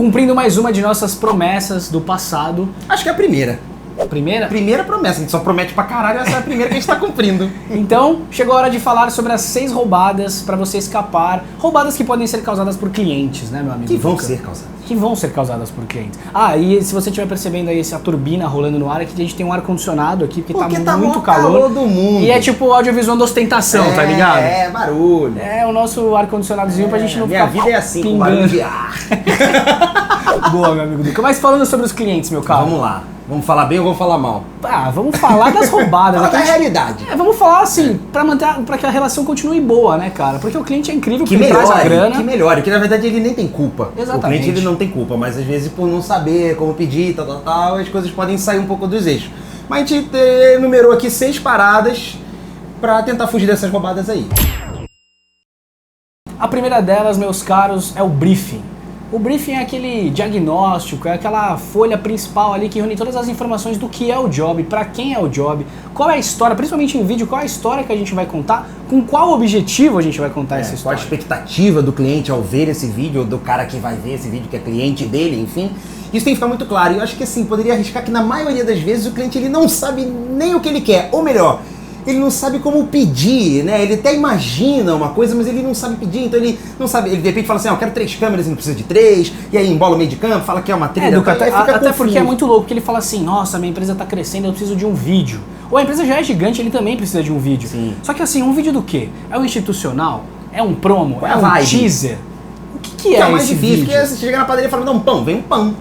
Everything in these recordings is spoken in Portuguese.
cumprindo mais uma de nossas promessas do passado. Acho que é a primeira. Primeira? Primeira promessa, a gente só promete pra caralho, essa é a primeira que a gente tá cumprindo. Então, chegou a hora de falar sobre as 6 roubadas pra você escapar. Roubadas que podem ser causadas por clientes, né, meu amigo? Que vão ser causadas. Que vão ser causadas por clientes. Ah, e se você estiver percebendo aí essa turbina rolando no ar, é que a gente tem um ar-condicionado aqui, porque tá muito calor do mundo. E é tipo o audiovisual da ostentação, tá ligado? É, barulho. É o nosso ar-condicionadozinho pra gente não Minha ficar vida é assim, pingando. com barulho de ar. Boa, meu amigo Duca. Mas falando sobre os clientes, meu caro. Vamos lá. Vamos falar bem ou vamos falar mal? Ah, vamos falar das roubadas. Fala da né? realidade. Vamos falar assim, pra que a relação continue boa, né, cara? Porque o cliente é incrível, Que porque ele traz a grana. Que melhore, que na verdade ele nem tem culpa. Exatamente. O cliente ele não tem culpa, mas às vezes por não saber como pedir, tal, as coisas podem sair um pouco dos eixos. Mas a gente enumerou aqui 6 paradas pra tentar fugir dessas roubadas aí. A primeira delas, meus caros, é o briefing. O briefing é aquele diagnóstico, é aquela folha principal ali que reúne todas as informações do que é o job, para quem é o job, qual é a história, principalmente em vídeo, qual é a história que a gente vai contar, com qual objetivo a gente vai contar essa Qual a história. expectativa do cliente ao ver esse vídeo, ou do cara que vai ver esse vídeo, que é cliente dele, enfim. Isso tem que ficar muito claro. E eu acho que assim, poderia arriscar que na maioria das vezes o cliente ele não sabe nem o que ele quer, ou melhor, ele não sabe como pedir, né? Ele até imagina uma coisa, mas ele não sabe pedir, então ele não sabe, ele de repente fala assim, eu quero 3 câmeras e não precisa de 3, e aí embola o meio de campo, fala que é uma trilha, Duca, até porque é confuso. muito louco, porque ele fala assim, nossa, minha empresa tá crescendo, eu preciso de um vídeo. Ou a empresa já é gigante, ele também precisa de um vídeo. Sim. Só que assim, um vídeo do quê? É um institucional? É um promo? Qual É é a um vibe? teaser? O que Que é é o mais esse difícil, vídeo? porque você chega na padaria e fala, não, pão, vem um pão.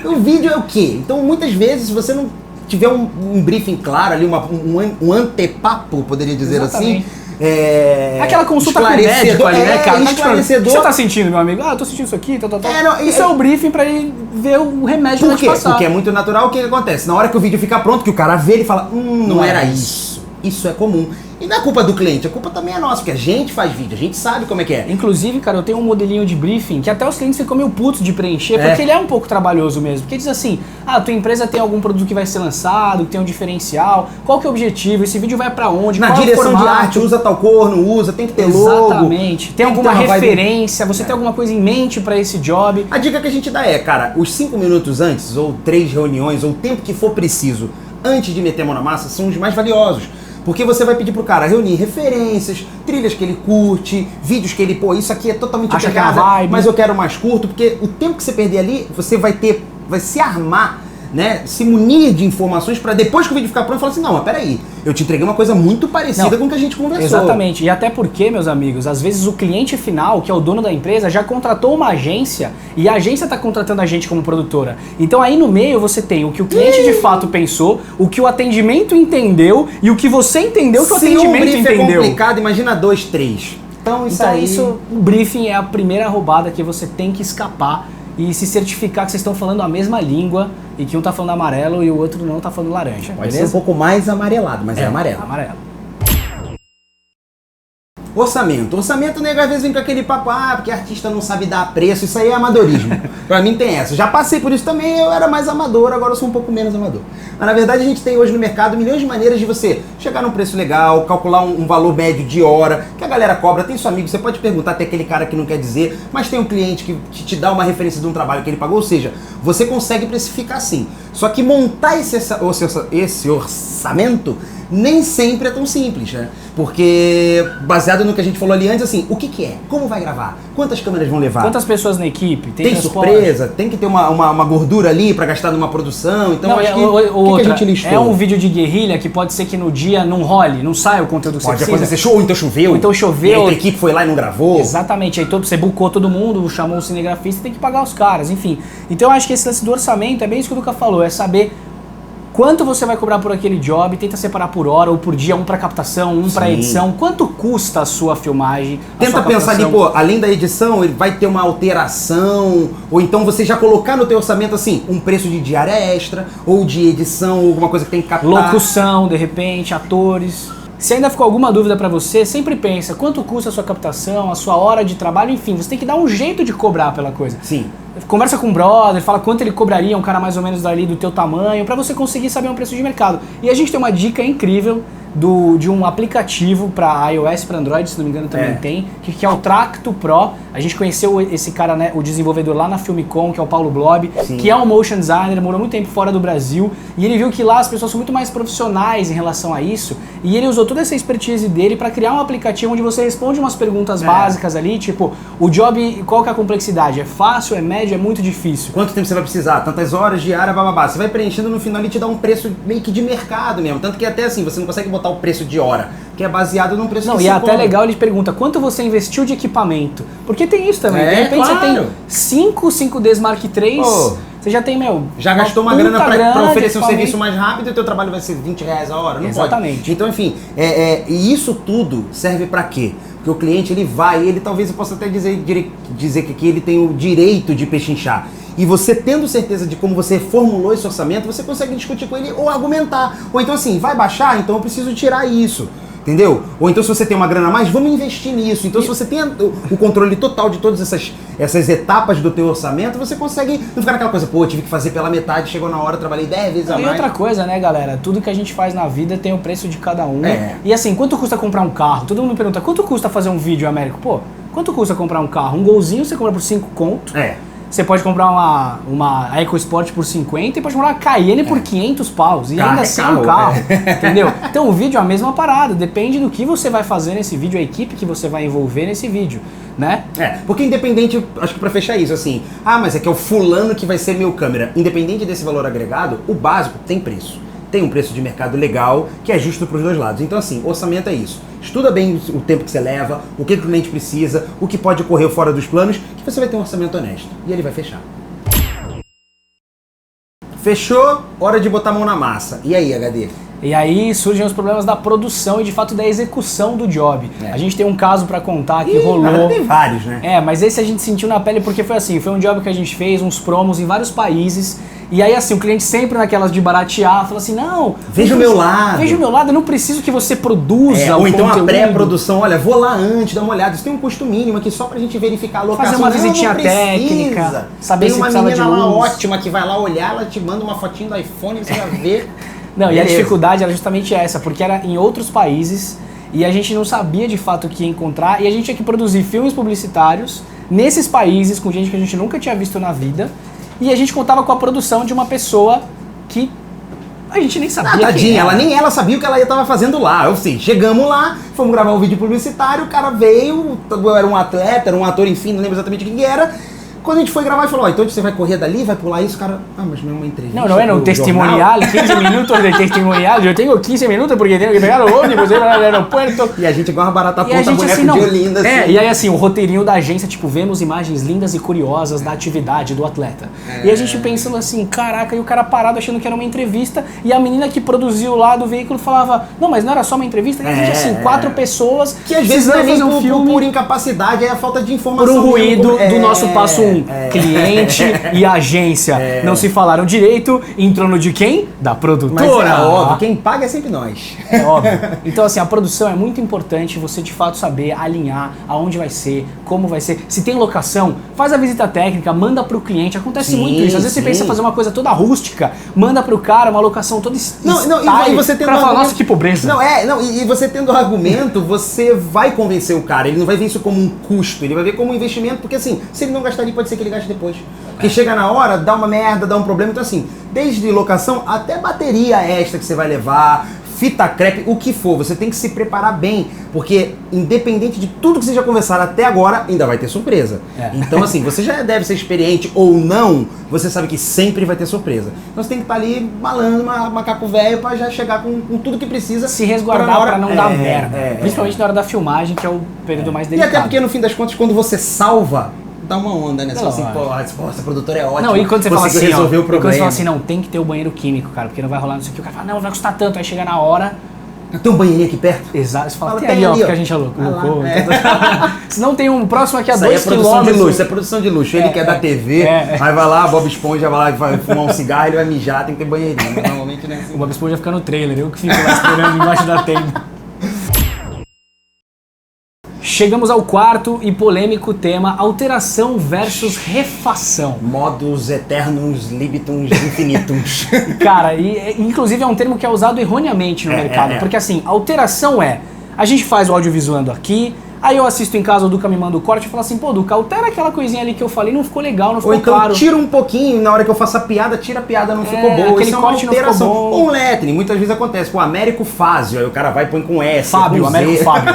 O vídeo é o quê? Então muitas vezes, se você não tiver um briefing claro ali, um antepapo, poderia dizer Exatamente. assim. Aquela consulta com o médico ali, né, cara? Esclarecedor. O que você tá sentindo, meu amigo? Ah, eu tô sentindo isso aqui, tal. Não, Isso é o briefing pra ele ver o remédio que Por vai te quê? passar. Porque é muito natural. O que acontece? Na hora que o vídeo fica pronto, que o cara vê, ele fala, não era isso. Isso é comum. E não é culpa do cliente, a culpa também é nossa, porque a gente faz vídeo, a gente sabe como é que é. Inclusive, cara, eu tenho um modelinho de briefing que até os clientes ficam meio putos de preencher, porque ele é um pouco trabalhoso mesmo. Porque diz assim, tua empresa tem algum produto que vai ser lançado, que tem um diferencial, qual que é o objetivo, esse vídeo vai pra onde, Na qual direção é o de formato? arte, usa tal cor, não usa, tem que ter logo. Exatamente. Tem alguma referência, você tem alguma coisa em mente pra esse job. A dica que a gente dá é, cara, os 5 minutos antes, ou 3 reuniões, ou o tempo que for preciso, antes de meter a mão na massa, são os mais valiosos. Porque você vai pedir pro cara reunir referências, trilhas que ele curte, vídeos que ele, isso aqui é totalmente Acha que é a pegada, vibe. mas eu quero mais curto, porque o tempo que você perder ali, você vai se armar, né, se munir de informações pra depois que o vídeo ficar pronto, falar assim, não, mas peraí, eu te entreguei uma coisa muito parecida com o que a gente conversou. Exatamente, e até porque, meus amigos, às vezes o cliente final, que é o dono da empresa, já contratou uma agência e a agência está contratando a gente como produtora. Então aí no meio você tem o que o cliente de fato pensou, o que o atendimento entendeu e o que você entendeu que o atendimento Se o brief entendeu. é complicado, imagina 2, 3. Então Então o briefing é a primeira roubada que você tem que escapar e se certificar que vocês estão falando a mesma língua e que um tá falando amarelo e o outro não tá falando laranja. Pode beleza? ser um pouco mais amarelado, mas é amarelo. Amarelo. Orçamento. Orçamento, nego, às vezes vem com aquele papo, porque artista não sabe dar preço, isso aí é amadorismo. Pra mim tem essa. Já passei por isso também, eu era mais amador, agora eu sou um pouco menos amador. Mas na verdade a gente tem hoje no mercado milhões de maneiras de você chegar num preço legal, calcular um valor médio de hora, que a galera cobra, tem seu amigo, você pode perguntar, tem aquele cara que não quer dizer, mas tem um cliente que te dá uma referência de um trabalho que ele pagou, ou seja, você consegue precificar sim. Só que montar esse orçamento nem sempre é tão simples, né? Porque, baseado no que a gente falou ali antes, assim, o que é? Como vai gravar? Quantas câmeras vão levar? Quantas pessoas na equipe? Tem surpresa? Tem que ter uma gordura ali pra gastar numa produção? Então, Não, acho que outra, a gente listou? é um vídeo de guerrilha que pode ser que no dia não role, não saia o conteúdo que Pode você acontecer precisa. show, então choveu. Ou então choveu. E aí a equipe foi lá e não gravou. Exatamente, aí você bucou todo mundo, chamou o cinegrafista, tem que pagar os caras, enfim. Então eu acho que esse lance do orçamento é bem isso que o Duca falou, é saber quanto você vai cobrar por aquele job, tenta separar por hora ou por dia, um pra captação, um pra edição, quanto custa a sua filmagem, Tenta pensar ali, além da edição, ele vai ter uma alteração, ou então você já colocar no teu orçamento assim, um preço de diária extra, ou de edição, ou alguma coisa que tem que captar. Locução, de repente, atores. Se ainda ficou alguma dúvida pra você, sempre pensa quanto custa a sua captação, a sua hora de trabalho, enfim, você tem que dar um jeito de cobrar pela coisa. Sim. Conversa com o brother, fala quanto ele cobraria, um cara mais ou menos dali do teu tamanho, pra você conseguir saber um preço de mercado. E a gente tem uma dica incrível de um aplicativo para iOS e para Android, se não me engano também tem, que é o Tracto Pro. A gente conheceu esse cara, né, o desenvolvedor lá na Filmicom, que é o Paulo Blob, que é um motion designer, morou muito tempo fora do Brasil, e ele viu que lá as pessoas são muito mais profissionais em relação a isso, e ele usou toda essa expertise dele para criar um aplicativo onde você responde umas perguntas básicas ali, tipo, o job, qual que é a complexidade? É fácil, é médio, é muito difícil? Quanto tempo você vai precisar? Tantas horas, diária, bababá. Você vai preenchendo, no final ele te dá um preço meio que de mercado mesmo. Tanto que até assim, você não consegue botar o preço de hora, que é baseado num preço não, que e é você até compra. legal, ele pergunta quanto você investiu de equipamento. Porque tem isso também. De repente claro. você tem 5 5Ds Mark III, você já tem, já gastou uma grana pra oferecer um de serviço mais rápido e o teu trabalho vai ser R$20 a hora? Não Exatamente. pode. Então, enfim, e isso tudo serve pra quê? Porque o cliente, ele talvez eu possa até dizer que aqui ele tem o direito de pechinchar. E você tendo certeza de como você formulou esse orçamento, você consegue discutir com ele ou argumentar. Ou então assim, vai baixar? Então eu preciso tirar isso. Entendeu? Ou então se você tem uma grana a mais, vamos investir nisso. Então se você tem o controle total de todas essas etapas do teu orçamento, você consegue não ficar naquela coisa, pô, tive que fazer pela metade, chegou na hora, trabalhei 10 vezes a mais. E outra coisa, né, galera? Tudo que a gente faz na vida tem o preço de cada um. E assim, quanto custa comprar um carro? Todo mundo me pergunta, quanto custa fazer um vídeo, Américo? Pô, quanto custa comprar um carro? Um Golzinho você compra por 5 conto. Você pode comprar uma EcoSport por 50 e pode comprar uma Cayenne por 500 paus. E ainda assim é um carro, entendeu? Então o vídeo é a mesma parada, depende do que você vai fazer nesse vídeo, a equipe que você vai envolver nesse vídeo, né? Porque independente, acho que pra fechar isso, assim, mas é que é o fulano que vai ser meu câmera. Independente desse valor agregado, o básico tem preço. Tem um preço de mercado legal que é justo para os dois lados. Então assim, orçamento é isso. Estuda bem o tempo que você leva, o que o cliente precisa, o que pode ocorrer fora dos planos, que você vai ter um orçamento honesto. E ele vai fechar. Fechou? Hora de botar a mão na massa. E aí, HD? E aí surgem os problemas da produção e de fato da execução do job. A gente tem um caso pra contar que rolou. Tem vários, né? Mas esse a gente sentiu na pele porque foi assim, foi um job que a gente fez, uns promos em vários países. E aí assim, o cliente sempre naquelas de baratear, fala assim, não... Veja o meu lado. Veja o meu lado, eu não preciso que você produza ou então conteúdo. a pré-produção, olha, vou lá antes, dá uma olhada. Isso tem um custo mínimo aqui só pra gente verificar a locação. Fazer uma visitinha técnica, saber se precisava de luz. Tem uma menina lá ótima que vai lá olhar, ela te manda uma fotinho do iPhone, você vai ver... Não, e a dificuldade era justamente essa, porque era em outros países e a gente não sabia de fato o que ia encontrar e a gente tinha que produzir filmes publicitários nesses países com gente que a gente nunca tinha visto na vida e a gente contava com a produção de uma pessoa que a gente nem sabia tadinha, nem ela sabia o que ela estava fazendo lá. Ou seja, chegamos lá, fomos gravar um vídeo publicitário, o cara veio, era um atleta, era um ator, enfim, não lembro exatamente quem era. Quando a gente foi gravar, ele falou, então você vai correr dali, vai pular isso, o cara... mas não é uma entrevista. Não é um testimonial, 15 minutos de testimonial. Eu tenho 15 minutos porque tenho que pegar o ônibus, ir ao aeroporto. E a gente igual uma barata ponta, boneco assim, de Olinda. Assim. E aí assim, o roteirinho da agência, tipo, vemos imagens lindas e curiosas da atividade do atleta. E a gente pensando assim, caraca, e o cara parado achando que era uma entrevista, e a menina que produziu lá do veículo falava, não, mas não era só uma entrevista, e a gente assim, 4 pessoas... Que às vezes não é nem por incapacidade, é a falta de informação. Por um ruído do nosso passo 1. Cliente e agência não se falaram direito, entrou no de quem? Da produtora. Mas é óbvio, quem paga é sempre nós. É óbvio. Então assim, a produção é muito importante você de fato saber alinhar aonde vai ser, como vai ser. Se tem locação, faz a visita técnica, manda pro cliente. Acontece muito isso. Às vezes você pensa em fazer uma coisa toda rústica, manda pro cara uma locação toda e você tendo falar, nossa, que pobreza. E você tendo argumento, você vai convencer o cara. Ele não vai ver isso como um custo, ele vai ver como um investimento, porque assim, se ele não gastar ali, pode ser que ele gaste depois. Porque chega na hora, dá uma merda, dá um problema. Então assim, desde locação até bateria extra que você vai levar, fita crepe, o que for, você tem que se preparar bem, porque independente de tudo que vocês já conversaram até agora, ainda vai ter surpresa. Então assim, você já deve ser experiente ou não, você sabe que sempre vai ter surpresa. Então você tem que estar ali malando, macaco velho, pra já chegar com tudo que precisa. Se resguardar pra não dar merda. Principalmente na hora da filmagem, que é o período mais delicado. E até porque no fim das contas, quando você salva, dá uma onda, né? Você fala assim, pô, essa produtora é ótima. Não, e quando você fala assim, resolver o problema. Quando você fala assim, não, tem que ter o banheiro químico, cara, porque não vai rolar, não sei o que. O cara fala, não, vai custar tanto. Aí chega na hora... Tem um banheirinho aqui perto? Exato. Você fala, tem ali, ó, porque a gente é louco. Se não tem um próximo aqui a 2 km. Isso é produção de luxo. Ele quer da TV, aí vai lá, Bob Esponja vai lá, vai fumar um cigarro, ele vai mijar, tem que ter banheirinho. Mas normalmente não é assim. O Bob Esponja fica no trailer, eu que fico lá esperando embaixo da tenda. Chegamos ao quarto e polêmico tema, alteração versus refação. Modus eternus libitums infinitums. Cara, inclusive é um termo que é usado erroneamente no mercado, porque assim, alteração a gente faz o audiovisuando aqui, aí eu assisto em casa, o Duca me manda o corte e fala assim, pô, Duca, altera aquela coisinha ali que eu falei, não ficou legal, não ficou Ou então claro. tira um pouquinho, na hora que eu faço a piada, tira a piada, não ficou boa. Aquele Isso é uma corte não ficou alteração. bom. Ou um lettering, muitas vezes acontece. Pô, Américo Fázio, aí o cara vai e põe com S, Fábio, com Z. Américo Fábio.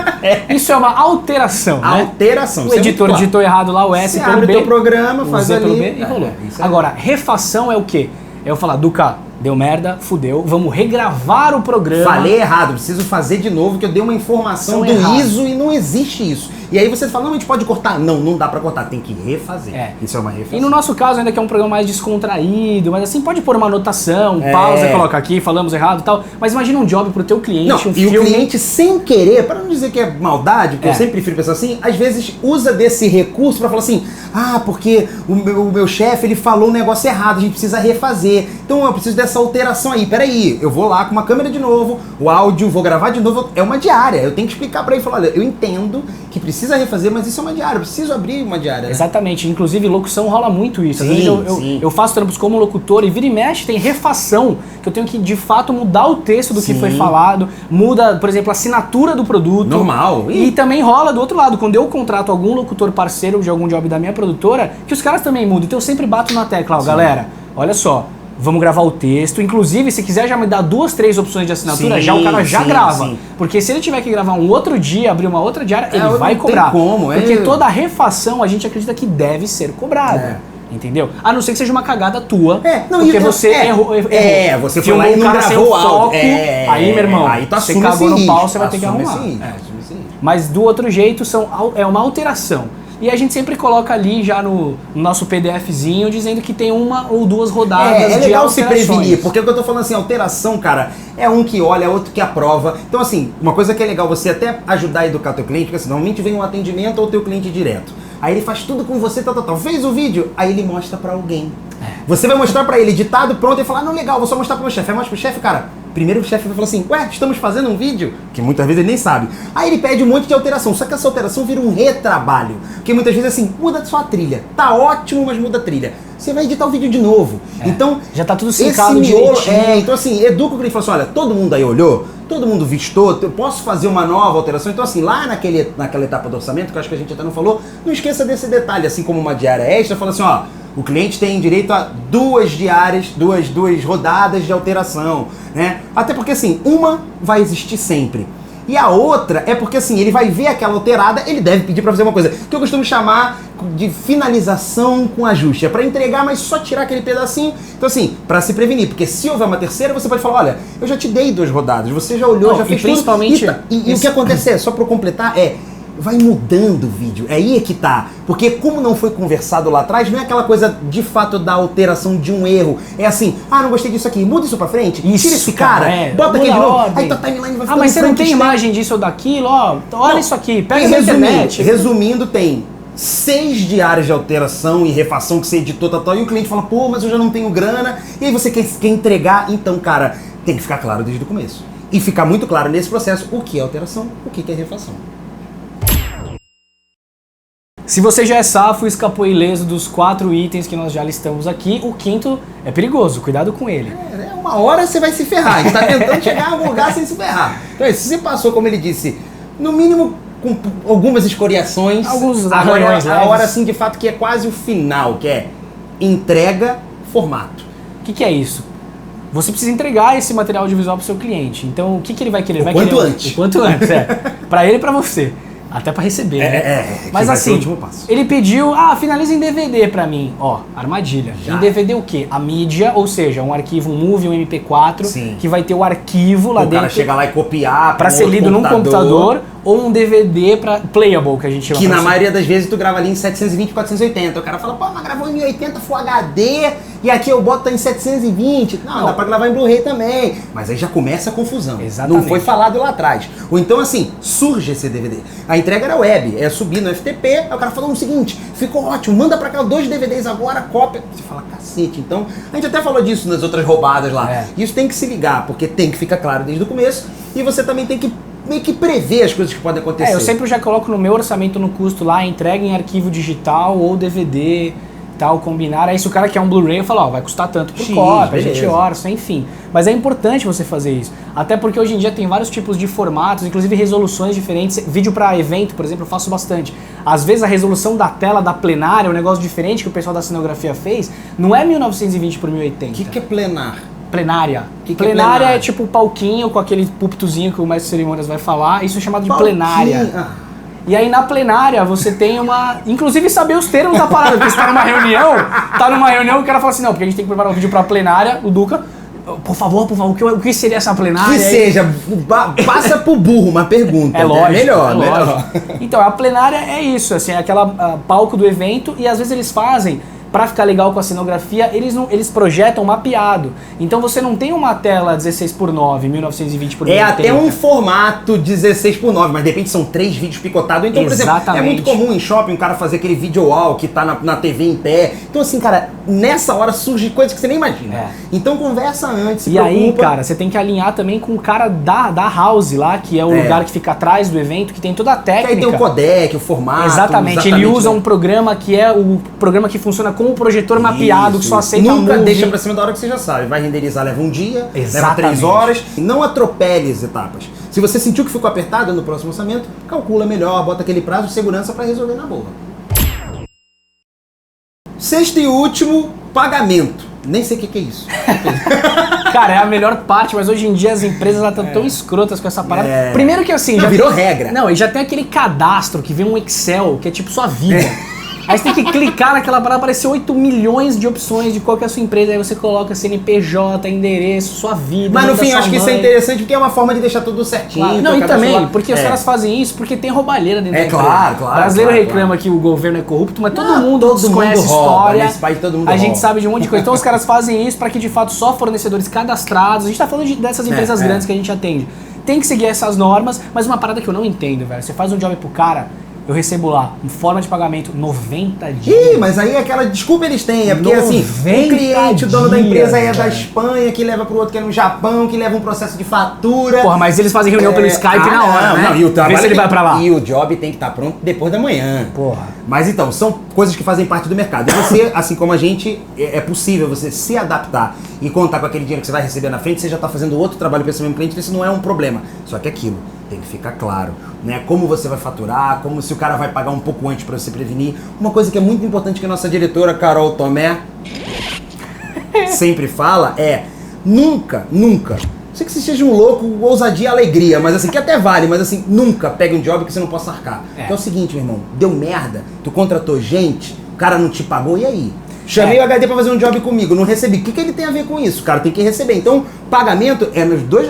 Isso é uma alteração, né? Alteração. O editor digitou errado lá o S Você pelo abre B, o teu programa, o faz Z pelo ali. B e rolou. Isso aí. Agora, refação é o quê? É eu falar, Duca, deu merda, fudeu, vamos regravar o programa. Falei errado, preciso fazer de novo, que eu dei uma informação do errado. ISO e não existe isso. E aí você fala, não, a gente pode cortar. Não, não dá pra cortar, tem que refazer. Isso é uma refação. E no nosso caso, ainda que é um programa mais descontraído, mas assim, pode pôr uma anotação, pausa, coloca aqui, falamos errado e tal. Mas imagina um job pro teu cliente, Não, um e filme. o cliente sem querer, para não dizer que é maldade, porque eu sempre prefiro pensar assim, às vezes usa desse recurso pra falar assim, porque o meu chefe, ele falou um negócio errado, a gente precisa refazer. Então eu preciso dessa alteração aí. Peraí, eu vou lá com uma câmera de novo, o áudio, vou gravar de novo, é uma diária. Eu tenho que explicar pra ele, falar, olha, eu entendo que precisa refazer, mas isso é uma diária, eu preciso abrir uma diária, né? Exatamente, inclusive locução rola muito isso. Às Sim, vezes eu faço trampos como locutor e vira e mexe, tem refação, que eu tenho que de fato mudar o texto do que foi falado, muda, por exemplo, a assinatura do produto. Normal. E também rola do outro lado, quando eu contrato algum locutor parceiro de algum job da minha produtora, que os caras também mudam. Então eu sempre bato na tecla, galera, olha só, vamos gravar o texto. Inclusive, se quiser já me dar 2, 3 opções de assinatura, já o cara já grava. Porque se ele tiver que gravar um outro dia, abrir uma outra diária, ele vai cobrar. Tem como, porque toda refação a gente acredita que deve ser cobrada. Entendeu? A não ser que seja uma cagada tua. Porque você errou. Você foi lá e não gravou o áudio. Aí, meu irmão, aí você cagou no pau, você vai ter que arrumar. Mas do outro jeito, é uma alteração. E a gente sempre coloca ali já no nosso PDFzinho dizendo que tem 1 ou 2 rodadas de alterações. É legal se prevenir, porque o que eu tô falando assim, alteração, cara, é um que olha, é outro que aprova. Então assim, uma coisa que é legal você até ajudar a educar teu cliente, porque assim, normalmente vem um atendimento ou teu cliente direto. Aí ele faz tudo com você, tal. Fez o vídeo, aí ele mostra pra alguém. Você vai mostrar pra ele editado, pronto, e falar, não, legal, vou só mostrar pro meu chefe. Aí mostra pro chefe, cara, primeiro o chefe vai falar assim, estamos fazendo um vídeo? Que muitas vezes ele nem sabe. Aí ele pede um monte de alteração, só que essa alteração vira um retrabalho. Porque muitas vezes assim, muda sua trilha. Tá ótimo, mas muda a trilha. Você vai editar o vídeo de novo. Então, já tá tudo sincado direitinho. Então assim, educa o cliente e fala assim, olha, todo mundo aí olhou, todo mundo vistou, eu posso fazer uma nova alteração. Então assim, lá naquela etapa do orçamento, que eu acho que a gente até não falou, não esqueça desse detalhe, assim como uma diária extra, fala assim, o cliente tem direito a 2 diárias, duas rodadas de alteração, né? Até porque assim, uma vai existir sempre. E a outra é porque assim, ele vai ver aquela alterada, ele deve pedir pra fazer uma coisa que eu costumo chamar de finalização com ajuste. É pra entregar, mas só tirar aquele pedacinho. Então assim, pra se prevenir, porque se houver uma terceira, você pode falar, olha, eu já te dei 2 rodadas, você já olhou, já fez principalmente tudo. E o que acontece só pra eu completar vai mudando o vídeo, é aí que tá. Porque como não foi conversado lá atrás, não é aquela coisa de fato da alteração de um erro. É assim, não gostei disso aqui, muda isso pra frente, tira esse cara, bota aquele de novo, aí tua timeline vai ficando mas você não tem imagem disso ou daquilo, olha isso aqui, pega na internet. Resumindo, tem 6 diárias de alteração e refação que você editou, e o cliente fala, pô, mas eu já não tenho grana, e aí você quer entregar, então, cara, tem que ficar claro desde o começo. E ficar muito claro nesse processo o que é alteração, o que é refação. Se você já é safo e escapou ileso dos 4 itens que nós já listamos aqui, o 5º é perigoso, cuidado com ele. Uma hora você vai se ferrar, a gente tá tentando chegar a algum lugar sem se ferrar. Então, se você passou, como ele disse, no mínimo com algumas escoriações, alguns arranhões, a hora assim de fato que é quase o final, que é entrega, formato. O que é isso? Você precisa entregar esse material audiovisual para o seu cliente. Então, o que ele vai querer? O quanto antes. O quanto antes, para ele e para você. Até pra receber, né? Mas assim, ele pediu, finaliza em DVD pra mim. Armadilha. Já. Em DVD o quê? A mídia, ou seja, um arquivo, um movie, um MP4, que vai ter o arquivo lá dentro. O cara chega lá e copiar pra ser lido num computador, ou um DVD pra playable, que a gente chama. Que na maioria das vezes tu grava ali em 720, 480. O cara fala, mas gravou em 1080 Full HD, e aqui eu boto em 720. Não, dá pra gravar em Blu-ray também. Mas aí já começa a confusão. Exatamente. Não foi falado lá atrás. Ou então assim, surge esse DVD. A entrega era web, é subir no FTP, aí o cara falou o seguinte, ficou ótimo, manda pra cá 2 DVDs agora, cópia. Você fala, cacete. Então, a gente até falou disso nas outras roubadas lá. Isso tem que se ligar, porque tem que ficar claro desde o começo, e você também tem que meio que prever as coisas que podem acontecer. Eu sempre já coloco no meu orçamento no custo lá, entrega em arquivo digital ou DVD, tal, combinar. Aí se o cara quer um Blu-ray, eu falo, ó, vai custar tanto por cópia, a gente orça, enfim. Mas é importante você fazer isso. Até porque hoje em dia tem vários tipos de formatos, inclusive resoluções diferentes. Vídeo para evento, por exemplo, eu faço bastante. Às vezes a resolução da tela da plenária, um negócio diferente que o pessoal da cenografia fez, não é 1920 por 1080. O que é plenar? Plenária. Que plenária é é tipo o palquinho com aquele púlpitozinho que o mestre de cerimônias vai falar. Isso é chamado de plenária. E aí na plenária você tem uma... Inclusive saber os termos da parada, porque você tá numa reunião, o cara fala assim, não, porque a gente tem que preparar um vídeo pra plenária, o Duca, por favor, o que seria essa plenária? Que seja, passa pro burro uma pergunta. É lógico, melhor. Então, a plenária é isso, assim, é aquela palco do evento e às vezes eles fazem... Pra ficar legal com a cenografia, eles projetam mapeado. Então você não tem uma tela 16:9, 1920 por 1080. É até um formato 16:9, mas de repente são 3 vídeos picotados. Então, por exemplo, é muito comum em shopping um cara fazer aquele video wall que tá na TV em pé. Então assim, cara, nessa hora surge coisas que você nem imagina. Então conversa antes, se preocupa. Aí, cara, você tem que alinhar também com o cara da house lá, que é o lugar que fica atrás do evento, que tem toda a técnica. Que aí tem o codec, o formato. Exatamente, ele usa um programa que é o programa que funciona com o projetor mapeado, que só aceita Nunca deixa pra cima da hora que você já sabe. Vai renderizar, leva um dia, leva 3 horas. Não atropele as etapas. Se você sentiu que ficou apertado no próximo orçamento, calcula melhor, bota aquele prazo de segurança pra resolver na boa. Sexto e último, pagamento. Nem sei o que é isso. Cara, é a melhor parte, mas hoje em dia as empresas estão tão escrotas com essa parada. Primeiro que assim... já virou regra. Não, e já tem aquele cadastro que vem um Excel, que é tipo sua vida. Aí você tem que clicar naquela parada, aparecer 8 milhões de opções de qual que é a sua empresa, aí você coloca CNPJ, endereço, sua vida. Mas no fim, eu acho que isso é interessante porque é uma forma de deixar tudo certinho. Claro. Não, e também, porque os caras fazem isso porque tem roubalheira dentro da empresa. Claro. O brasileiro reclama que o governo é corrupto, mas todo mundo conhece história. Nesse país todo mundo a gente sabe de um monte de coisa. Então os caras fazem isso para que de fato só fornecedores cadastrados, a gente tá falando dessas empresas grandes que a gente atende. Tem que seguir essas normas, mas uma parada que eu não entendo, velho. Você faz um job pro cara, eu recebo lá, em forma de pagamento, 90 dias. Ih, mas aí aquela desculpa eles têm, é porque assim, o cliente, o dono da empresa é da Espanha, que leva pro outro que é no Japão, que leva um processo de fatura. Porra, mas eles fazem reunião pelo Skype na hora, né? Não, e o trabalho vê se ele vai pra lá. E o job tem que estar pronto depois da manhã. Porra. Mas então, são coisas que fazem parte do mercado. E você, assim como a gente, é possível você se adaptar e contar com aquele dinheiro que você vai receber na frente, você já está fazendo outro trabalho para esse mesmo cliente, isso não é um problema. Só que aquilo tem que ficar claro, né? Como você vai faturar, como se o cara vai pagar um pouco antes para você prevenir. Uma coisa que é muito importante que a nossa diretora, Carol Tomé, sempre fala é nunca, sei que você seja um louco, ousadia e alegria, mas assim, que até vale, mas assim, nunca pegue um job que você não possa arcar. É o seguinte, meu irmão, deu merda, tu contratou gente, o cara não te pagou, e aí? Chamei o HD pra fazer um job comigo, não recebi. O que ele tem a ver com isso? O cara tem que receber. Então, pagamento é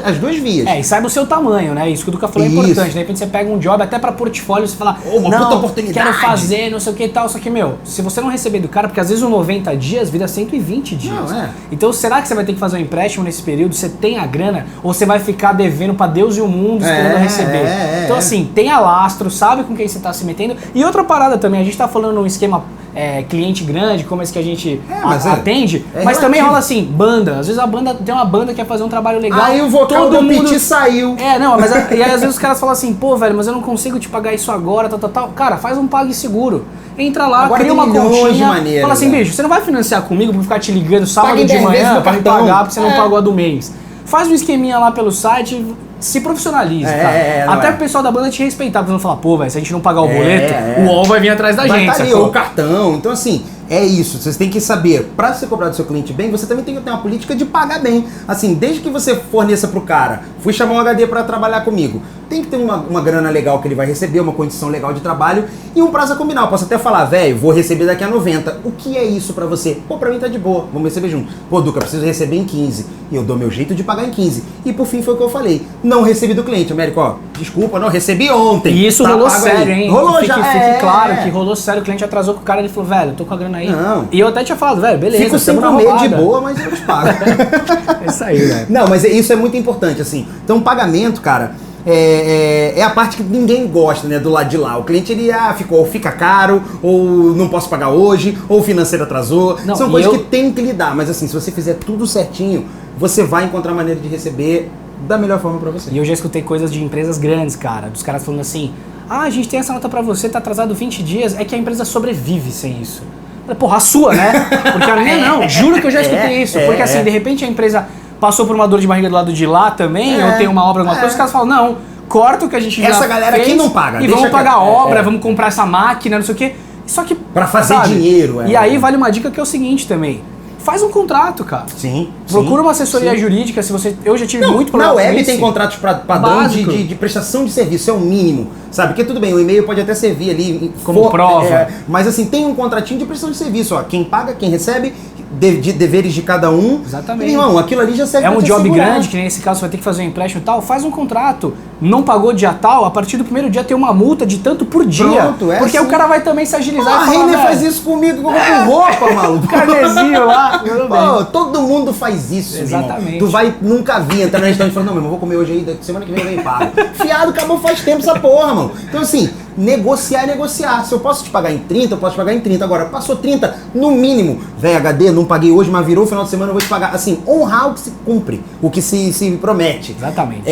as duas vias. E saiba o seu tamanho, né? Isso que o Duca falou é importante. De repente você pega um job até pra portfólio, você fala, uma puta oportunidade. Quero fazer, não sei o que e tal. Só que, meu, se você não receber do cara, porque às vezes os 90 dias vira 120 dias. Não, Então, será que você vai ter que fazer um empréstimo nesse período? Você tem a grana? Ou você vai ficar devendo pra Deus e o mundo esperando receber? Então, assim, tenha lastro, sabe com quem você tá se metendo. E outra parada também, a gente tá falando num esquema cliente grande, como esse que a gente atende, mas também rola assim, banda. Às vezes a banda tem uma banda que quer fazer um trabalho legal. Aí o vocal do Piti saiu. Mas e aí às vezes os caras falam assim, pô, velho, mas eu não consigo te pagar isso agora, tal. Cara, faz um PagSeguro. Entra lá, agora cria uma continha, maneiras, fala assim, bicho, você não vai financiar comigo pra ficar te ligando sábado de manhã pra me pagar porque você não pagou a do mês. Faz um esqueminha lá pelo site, se profissionaliza, cara. Até o pessoal da banda te respeitar, pra não falar, pô, velho, se a gente não pagar o boleto, o UOL vai vir atrás da gente. Tá ali, ou o cartão. Então, assim, é isso. Vocês têm que saber, pra você cobrar do seu cliente bem, você também tem que ter uma política de pagar bem. Assim, desde que você forneça pro cara, fui chamar um HD pra trabalhar comigo, tem que ter uma grana legal que ele vai receber, uma condição legal de trabalho e um prazo a combinar. Eu posso até falar, velho, vou receber daqui a 90. O que é isso pra você? Pô, pra mim tá de boa, vamos receber junto. Pô, Duca, preciso receber em 15. E eu dou meu jeito de pagar em 15. E por fim foi o que eu falei. Não recebi do cliente. Américo, ó, desculpa, não recebi ontem. E isso rolou sério, hein? Rolou já. Fique claro que rolou sério. O cliente atrasou com o cara, ele falou, velho, eu tô com a grana aí. Não. E eu até tinha falado, velho, beleza. Fico sem comer de boa, mas eu te pago. É isso aí, velho. Não, mas isso é muito importante, assim. Então, pagamento, cara, é a parte que ninguém gosta, né, do lado de lá. O cliente, ele fica caro, ou não posso pagar hoje, ou o financeiro atrasou. Não, são coisas que tem que lidar, mas assim, se você fizer tudo certinho, você vai encontrar maneira de receber da melhor forma pra você. E eu já escutei coisas de empresas grandes, cara, dos caras falando assim, a gente tem essa nota pra você, tá atrasado 20 dias, é que a empresa sobrevive sem isso. Porra, a sua, né? Porque a minha não, juro que eu já escutei isso. Porque assim, de repente a empresa passou por uma dor de barriga do lado de lá também, ou tem uma obra, alguma coisa, os caras falam, não, corta o que a gente já Essa galera fez aqui não paga. e vamos pagar a obra, vamos comprar essa máquina, não sei o quê. Só que... Pra fazer dinheiro. E aí vale uma dica que é o seguinte também. Faz um contrato, cara. Sim. Procura uma assessoria jurídica, se você... Eu já tive muito problema na com web isso. tem contratos padrão de prestação de serviço, é o mínimo, sabe? Porque tudo bem, o e-mail pode até servir ali como prova. Mas assim, tem um contratinho de prestação de serviço, ó. Quem paga, quem recebe, deveres de cada um. Exatamente. E, irmão, aquilo ali já serve É pra um te job segurar. grande, que nesse caso você vai ter que fazer um empréstimo e tal, faz um contrato. Não pagou dia tal, a partir do primeiro dia tem uma multa de tanto por dia. Pronto, porque assim. o cara vai também se agilizar A e falar, Renner velho, faz isso comigo, com roupa, maluco. carnezinho lá. Pô, todo mundo faz isso, Exatamente. irmão. Tu vai, nunca vi, entrar no restaurante e falar, não, meu irmão, vou comer hoje aí, semana que vem eu venho pago. Fiado, acabou faz tempo essa porra, mano. Então assim, negociar é negociar. Se eu posso te pagar em 30, eu posso te pagar em 30. Agora, passou 30, no mínimo, velho, HD, não paguei hoje, mas virou o final de semana, eu vou te pagar. Assim, honrar o que se cumpre, o que se promete. Exatamente.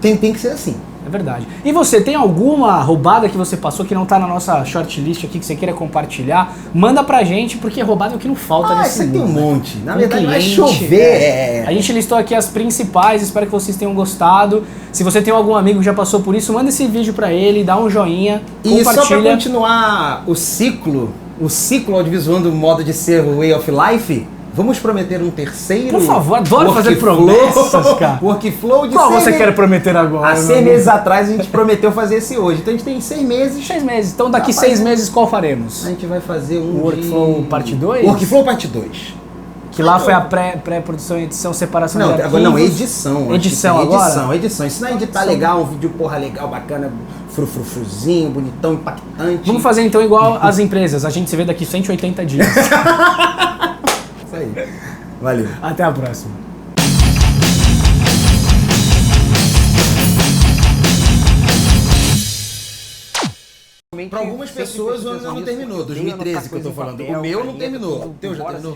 Tem que ser assim. É verdade. E você, tem alguma roubada que você passou que não tá na nossa shortlist aqui, que você queira compartilhar? Manda pra gente, porque roubada é o que não falta nesse Isso aí tem um mundo, né? monte. Na Um verdade, vai cliente, chover. A gente listou aqui as principais, espero que vocês tenham gostado. Se você tem algum amigo que já passou por isso, manda esse vídeo pra ele, dá um joinha, E só pra compartilha. continuar o ciclo audiovisual do modo de ser o Way of Life, vamos prometer um terceiro. Por favor, adoro fazer workflow, promessas, cara. Workflow de Qual 6 você meses. quer prometer agora? Há 6 meses atrás a gente prometeu fazer esse hoje. Então a gente tem 6 meses. 6 meses. Então daqui Rapaz, 6 meses qual faremos? A gente vai fazer um Workflow parte 2? Workflow parte 2. Que lá foi a pré-produção, edição, separação de Não, arquivos. agora não, edição. Edição acho que tem agora? Edição. Ensinar a editar legal, um vídeo porra legal, bacana, frufruzinho, bonitão, impactante. Vamos fazer então igual as empresas. A gente se vê daqui 180 dias. Isso aí. Valeu. Até a próxima. Para algumas pessoas o ano não terminou, 2013 que eu tô falando. O meu não terminou. O teu já terminou?